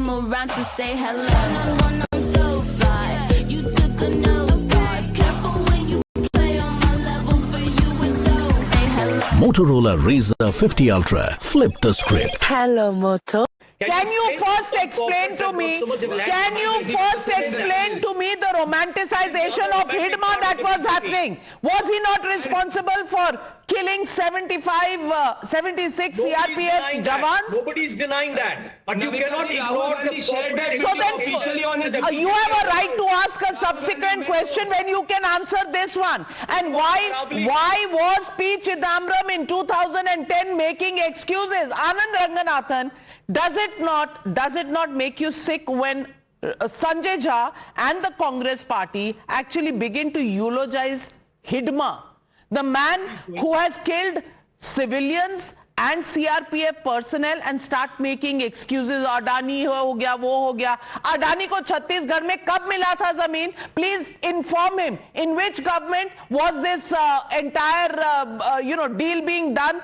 came around to say hello. One, I'm so fly. You took a nosedive. Careful when you play on my level. For you it's so. Hey, hello. Motorola Razr 50 Ultra. Flip the script. Hello, Moto. Can you first explain to me? Can you first explain to me the romanticization of Hidma that was happening? Was he not responsible for killing 76 CRPF jawans? Nobody is denying that. But you cannot ignore the corporate. So then, you have a right to ask a subsequent question when you can answer this one. And why was P. Chidambaram in 2010 making excuses? Anand Ranganathan, does it not make you sick when Sanjay Jha and the Congress party actually begin to eulogize Hidma, the man who has killed civilians and CRPF personnel, and start making excuses? Adani ho gaya, wo ho gaya. Adani ko Chhattisgarh mein kab mila tha zameen? Please inform him. In which government was this entire deal being done?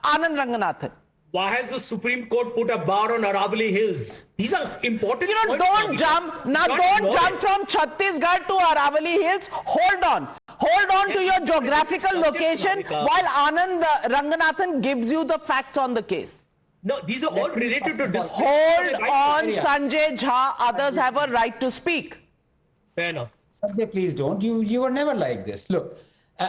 Anand Ranganathan. Why has the Supreme Court put a bar on Aravali Hills? These are important points. Don't jump from Chhattisgarh to Aravali Hills. Hold on to your geographical location while Anand Ranganathan gives you the facts on the case. No, these are all related to disputes. Hold on, Sanjay Jha. Others have a right to speak. Fair enough. Sanjay, please don't. You were never like this. Look,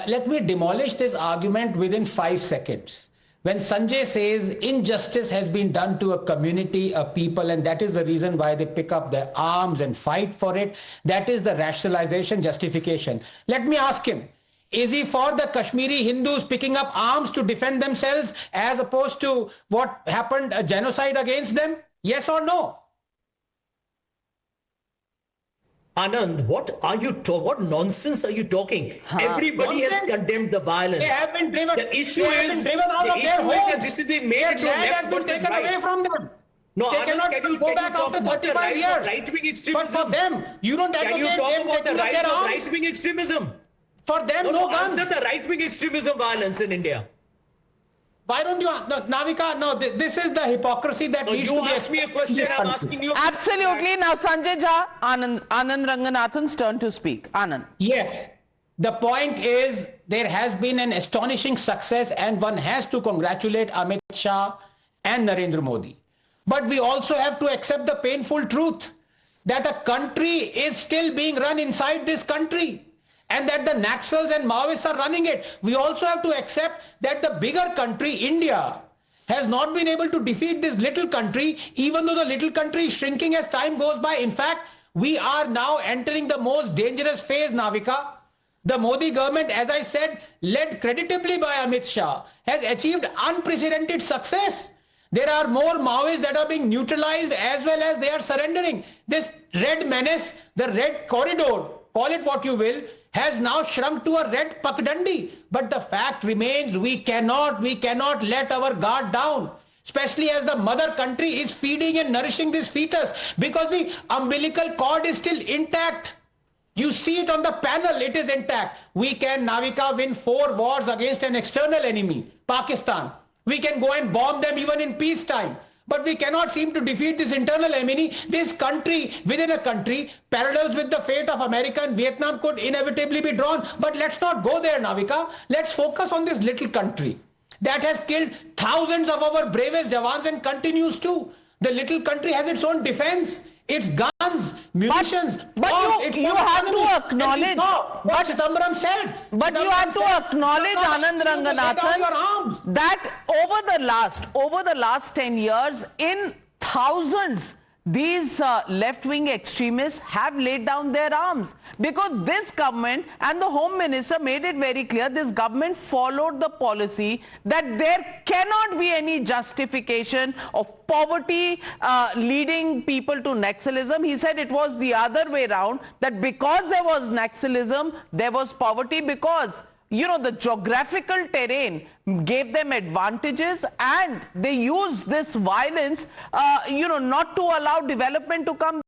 let me demolish this argument within 5 seconds. When Sanjay says injustice has been done to a community, a people, and that is the reason why they pick up their arms and fight for it, that is the rationalization, justification. Let me ask him, is he for the Kashmiri Hindus picking up arms to defend themselves as opposed to what happened, a genocide against them? Yes or no? Anand, what nonsense are you talking? Everybody has condemned the violence. They have been driven. The issue is that this is being made into land has been taken away from them. No, they Anand, cannot go back after 35 years. Right-wing extremism. But for them, you don't have Can you talk about the rise of right-wing extremism? For them, no guns. Answer the right-wing extremism violence in India. Why don't you, Navika, this is the hypocrisy that needs to be... You asked me a question, I'm asking you... Absolutely. Now, Sanjay Jha, Anand Ranganathan's turn to speak. Anand. Yes. The point is, there has been an astonishing success, and one has to congratulate Amit Shah and Narendra Modi. But we also have to accept the painful truth that a country is still being run inside this country, and that the Naxals and Maoists are running it. We also have to accept that the bigger country, India, has not been able to defeat this little country, even though the little country is shrinking as time goes by. In fact, we are now entering the most dangerous phase, Navika. The Modi government, as I said, led creditably by Amit Shah, has achieved unprecedented success. There are more Maoists that are being neutralized as well as they are surrendering. This red menace, the red corridor, call it what you will, has now shrunk to a red pakdandi. But the fact remains, we cannot let our guard down, especially as the mother country is feeding and nourishing this fetus, because the umbilical cord is still intact. You see it on the panel, it is intact. We can, Navika, win 4 wars against an external enemy, Pakistan. We can go and bomb them even in peacetime. But we cannot seem to defeat this internal enemy. This country within a country, parallels with the fate of America and Vietnam could inevitably be drawn. But let's not go there, Navika. Let's focus on this little country that has killed thousands of our bravest jawans and continues to. The little country has its own defense, its guns, munitions. But you have to acknowledge what Chidambaram said. But you have to acknowledge, Anand Ranganathan, that over the last 10 years, in thousands, these left-wing extremists have laid down their arms, because this government and the Home Minister made it very clear, this government followed the policy that there cannot be any justification of poverty leading people to Naxalism. He said it was the other way around, that because there was Naxalism, there was poverty, because the geographical terrain gave them advantages, and they used this violence, not to allow development to come.